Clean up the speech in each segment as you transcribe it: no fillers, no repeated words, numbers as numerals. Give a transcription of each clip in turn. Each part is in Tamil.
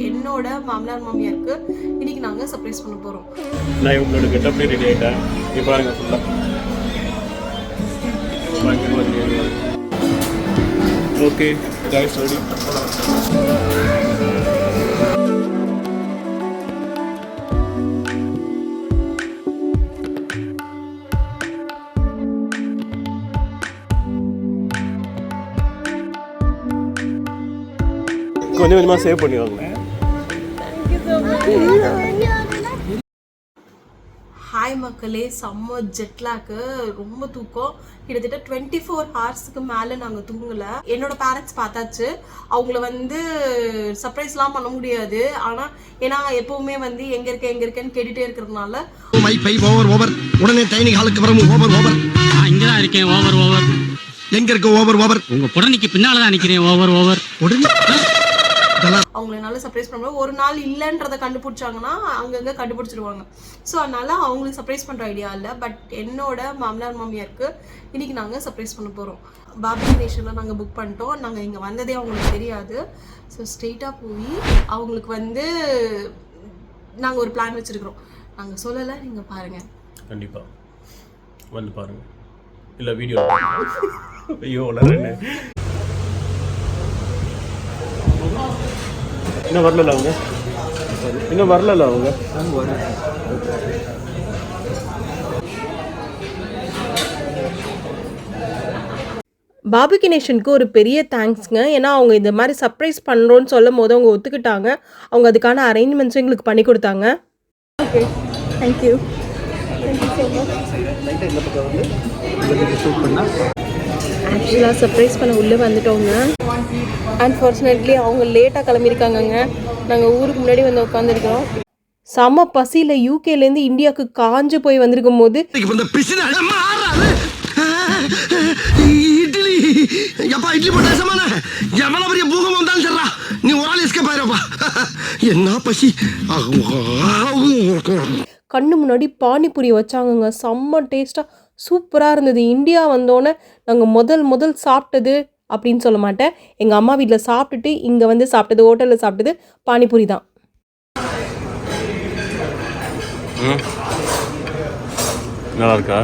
என்னோட மாமனார் மாமியாருக்கு இன்னைக்கு நாங்கள் சர்ப்ரைஸ் பண்ண போகிறோம். நான் இவங்களோட கெட்டப்லேயே ரெடி ஆகிட்டேன். இப்போ பாருங்க ஃபுல்லாக ஓகே கைஸ் ரெடி. கொஞ்சம் கொஞ்சமாக சேவ் பண்ணிடுவாங்க. ஹாய் மக்களே, செம்ம ஜெட்லாக்கு, ரொம்ப தூக்கம். கிட்டத்தட்ட 24 ஹவர்ஸுக்கு மேலே நாங்கள் தூங்கலை. என்னோட பேரண்ட்ஸ் பார்த்தாச்சு. அவங்கள சர்ப்ரைஸ்லாம் பண்ண முடியாது. ஆனால் ஏன்னா எப்போவுமே எங்கே இருக்கேன்னு கேட்டுகிட்டே இருக்கிறதுனால உடனே டைனிங் ஹாலுக்கு வரணும். ஓவர் இங்கே தான் இருக்கேன். ஓவர் எங்க இருக்க? ஓவர் உங்க புடனைக்கு பின்னால தான் நிற்கிறேன். ஓவர் அவங்கள என்னால் சர்ப்ரைஸ் பண்ண ஒரு நாள் இல்லைன்றதை கண்டுபிடிச்சாங்கன்னா அங்கங்கே கண்டுபிடிச்சிருவாங்க. ஸோ அதனால் அவங்களுக்கு சர்ப்ரைஸ் பண்ணுற ஐடியா இல்லை. பட் என்னோட மாமனார் மாமியாருக்கு இன்றைக்கி நாங்கள் சர்ப்ரைஸ் பண்ண போகிறோம். பாபி நேஷனில் நாங்கள் புக் பண்ணிட்டோம். நாங்கள் இங்கே வந்ததே அவங்களுக்கு தெரியாது. ஸோ ஸ்ட்ரெயிட்டாக போய் அவங்களுக்கு நாங்கள் ஒரு பிளான் வச்சுருக்குறோம். நாங்கள் சொல்லலை, நீங்கள் பாருங்கள். கண்டிப்பாக வந்து பாருங்கள். இல்லை வீடியோ ஐயோ என்ன இன்னும் வரல அவங்க. பாபி நேஷனுக்கு ஒரு பெரிய தேங்க்ஸ்ங்க. ஏன்னா அவங்க இந்த மாதிரி சர்ப்ரைஸ் பண்ணுறோன்னு சொல்லும் போது அவங்க ஒத்துக்கிட்டாங்க. அவங்க அதுக்கான அரேஞ்ச்மெண்ட்ஸும் எங்களுக்கு பண்ணி கொடுத்தாங்க. Okay, thank you so much. ஆக்சுவலாக சர்ப்ரைஸ் பண்ண உள்ளே வந்துட்டோங்க. அன்ஃபார்ச்சுனேட்லி அவங்க லேட்டாக கிளம்பியிருக்காங்கங்க. நாங்கள் ஊருக்கு முன்னாடி உட்காந்துருக்கிறோம். செம்ம பசியில் யூகேலேருந்து இந்தியாவுக்கு காஞ்சு போய் வந்திருக்கும் போது இட்லி போட்ட எவ்வளவு பெரிய பூகம் வந்தாலும் சரிடா, நீ ஒரு ஆள் எஸ்கேப் ஆயிரப்பா. என்ன பசி. கண்ணு முன்னாடி பானிபூரி வச்சாங்கங்க. செம்ம டேஸ்ட்டாக சூப்பராக இருந்தது. இந்தியா வந்தோடனே நாங்கள் முதல் சாப்பிட்டது அப்படின்னு சொல்ல மாட்டேன், எங்கள் அம்மா வீட்டில் சாப்பிட்டுட்டு இங்கே சாப்பிட்டது, ஹோட்டலில் சாப்பிட்டது பானிபூரி தான். நல்லா இருக்கா?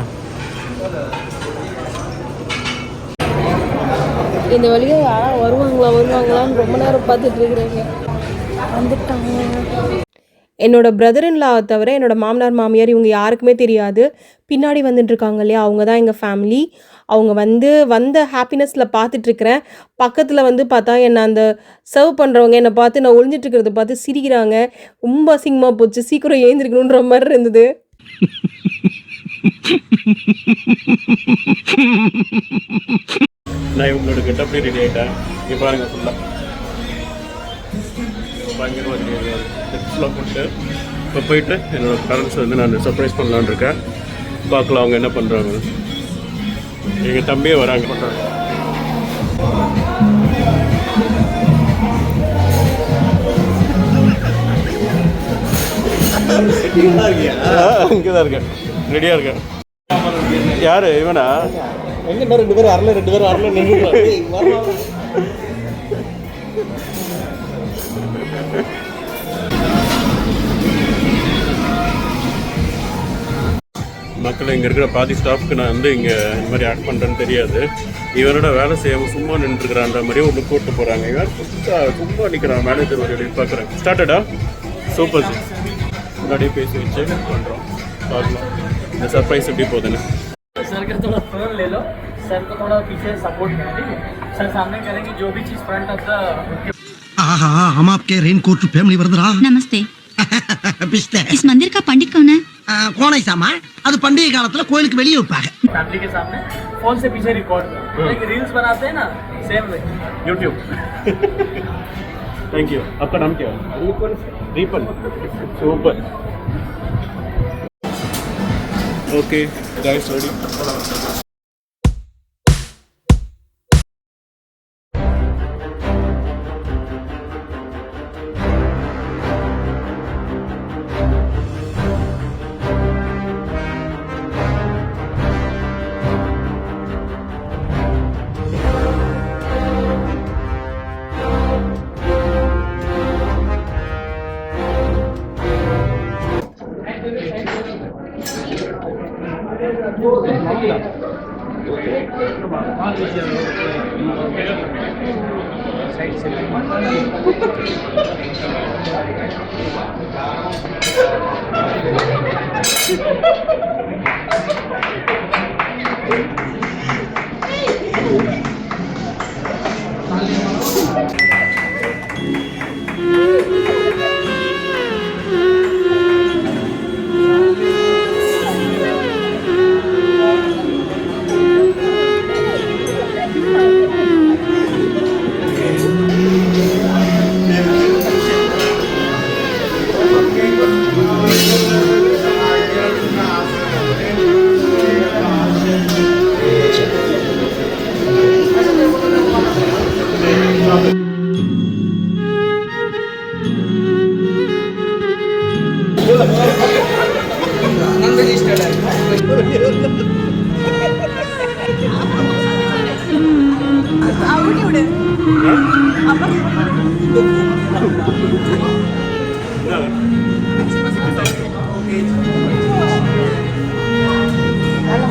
இந்த வழியாக யாராவது வருவாங்களான்னு ரொம்ப நேரம் பார்த்துட்டு இருக்கிறேங்க. வந்துட்டாங்க. என்னோட பிரதர்-இன்-லாவை தவிர என்னோட மாமனார் மாமியார் இவங்க யாருக்குமே தெரியாது. பின்னாடி வந்துட்டுருக்காங்க இல்லையா, அவங்க தான் எங்கள் ஃபேமிலி. அவங்க வந்த ஹாப்பினஸில் பார்த்துட்ருக்குறேன். பக்கத்தில் பார்த்தா என்னை அந்த சர்வ் பண்ணுறவங்க என்னை பார்த்து நான் ஒழிஞ்சிட்ருக்கிறத பார்த்து சிரிக்கிறாங்க. ரொம்ப அசிங்கமாக போச்சு. சீக்கிரம் ஏந்திருக்கணுன்ற மாதிரி இருந்தது. நான் இவங்களோட கெட்டப்லேயே ரெடி ஆகிட்டேன். இப்போ பாருங்க ஃபுல்லாக பயங்கரமாக டிப்ஸ்லாம் போட்டு இப்போ போயிட்டு என்னோடய பேரண்ட்ஸ் நான் சர்ப்ரைஸ் பண்ணலான்னு இருக்கேன். பார்க்கலாம் அவங்க என்ன பண்ணுறாங்க. எங்கள் தம்பியே வராங்க பண்ணுறாங்க. இங்கே தான் இருக்கேன், ரெடியாக இருக்கேன். யார் இவனா? எங்கே ரெண்டு பேரும் வரல மக்கள் இங்கே இருக்கிற பாதி ஸ்டாஃப்க்கு நான் இங்கே இந்த மாதிரி ஆக்ட் பண்ணுறேன்னு தெரியாது. இவனோட வேலை செய்யாமல் சும்மா நின்றுருக்கிறான்ற மாதிரி ஒன்று கூப்பிட்டு போகிறாங்க. இவன் சும்மா நிற்கிறான். மேனேஜர் ஒரு பார்க்குறேன். ஸ்டார்டடா சூப்பர் சார். முன்னாடியே பேசி வச்சு பண்ணுறோம். பார்க்கலாம் இந்த சர்ப்ரைஸ் எப்படி போகுதுன்னு. सर का थोड़ा फ्रंट ले लो, सर को थोड़ा पीछे सपोर्ट कर दीजिए. सर सामने करेंगे जो भी चीज़ फ्रंट ऑफ द. हम आपके रेनकोट फैमिली वर्दरा. नमस्ते. पिस्ते. इस मंदिर का पंडित कौन है? कौन है सामा? அது பண்டிகை காலத்துல கோயிலுக்கு வெளியே வைப்பாங்க. फैमिली के सामने फोन से पीछे रिकॉर्ड एक रील्स बनाते हैं ना, same way YouTube. Thank you. आपका नाम क्या है? दीपन. सुपर. Okay guys ready.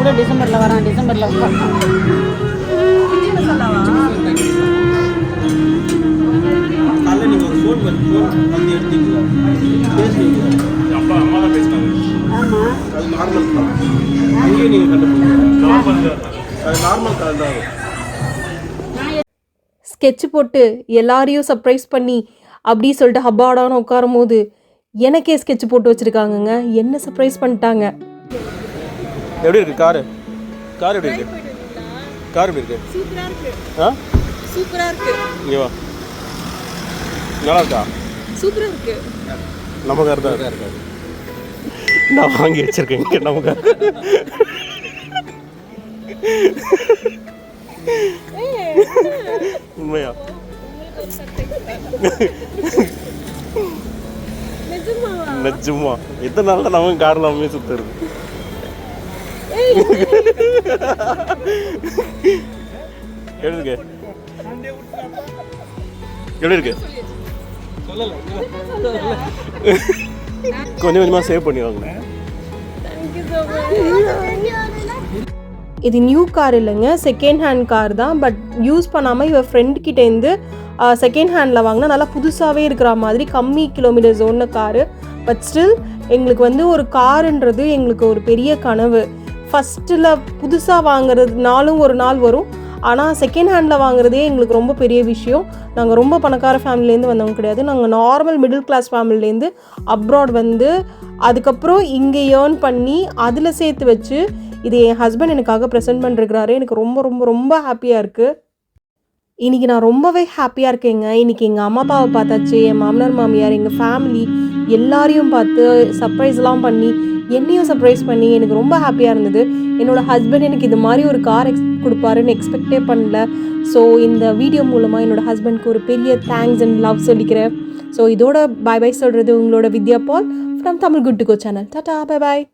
கூட டிசம்பரில் வரேன், டிசம்பரில் காலையில் நீங்கள் ஒரு ஃபோன் வந்து எடுத்தீங்களா அப்பா அம்மா தான் பேசினாங்க. ஆமாம். அது நார்மல் கால் அங்கேயே நீங்கள் கண்டுபிடிங்க. அது நார்மல் கால் தான். ஸ்கெட்ச் போட்டு எல்லாரையும் சர்ப்ரைஸ் பண்ணி அப்படி சொல்லிட்டு ஹப்பாடான்னு உட்காரும் போது எனக்கே ஸ்கெட்ச் போட்டு வச்சுருக்காங்கங்க. என்ன சர்ப்ரைஸ் பண்ணிட்டாங்க. எப்படி இருக்கு காரு? கார் எப்படி இருக்கு? கார் எப்படி இருக்கு? சூப்பராக இருக்கு. ஆ சூப்பராக இருக்கு. இங்கே வா. நல்லா இருக்கா? சூப்பராக இருக்கு. நம்ம கார் தான் இருக்காது. நான் வாங்கி வச்சிருக்கேன் இங்கே நம்ம கார். உண்மையா? நிஜமா எத்தனை நாள் தான் நம்ம காரில் அம்மே சுற்றுறது. எப்படி இருக்கு? எப்படி இருக்கு? கொஞ்சம் கொஞ்சமாக சேவ் பண்ணி வாங்க. இது நியூ கார் இல்லைங்க, செகண்ட் ஹேண்ட் கார் தான். பட் யூஸ் பண்ணாமல் இவள் ஃப்ரெண்ட்கிட்டேருந்து செகண்ட் ஹேண்டில் வாங்கினா நல்லா புதுசாகவே இருக்கிற மாதிரி கம்மி கிலோமீட்டர்ஸ் ஓடின காரு. பட் ஸ்டில் எங்களுக்கு வந்து ஒரு காருன்றது எங்களுக்கு ஒரு பெரிய கனவு. ஃபஸ்ட்டில் புதுசாக வாங்குறதுனாலும் ஒரு நாள் வரும், ஆனால் செகண்ட் ஹேண்டில் வாங்குறதே எங்களுக்கு ரொம்ப பெரிய விஷயம். நாங்கள் ரொம்ப பணக்கார ஃபேமிலிலேருந்து வந்தவங்க கிடையாது. நாங்கள் நார்மல் மிடில் கிளாஸ் ஃபேமிலிலேருந்து அப்ராட் வந்து அதுக்கப்புறம் இங்கே ஏர்ன் பண்ணி அதில் சேர்த்து வச்சு இது என் ஹஸ்பண்ட் எனக்காக ப்ரெசென்ட் பண்ணிருக்கிறாரு. எனக்கு ரொம்ப ரொம்ப ரொம்ப ஹாப்பியாக இருக்குது. இன்றைக்கி நான் ரொம்பவே ஹாப்பியாக இருக்கேங்க. இன்றைக்கி எங்கள் அம்மா அப்பாவை பார்த்தாச்சு, என் மாமனார் மாமியார், எங்கள் ஃபேமிலி எல்லாரையும் பார்த்து சர்ப்ரைஸ்லாம் பண்ணி என்னையும் சர்ப்ரைஸ் பண்ணி எனக்கு ரொம்ப ஹாப்பியாக இருந்தது. என்னோடய ஹஸ்பண்ட் எனக்கு இது மாதிரி ஒரு கார் கொடுப்பாருன்னு எக்ஸ்பெக்டே பண்ணல. ஸோ இந்த வீடியோ மூலமாக என்னோடய ஹஸ்பண்ட்க்கு ஒரு பெரிய தேங்க்ஸ் அண்ட் லவ் சொல்லிக்கிறேன். ஸோ இதோட பாய் பாய் சொல்கிறது உங்களோட Vidya Paul from Tamil good to go channel. Tata, bye bye.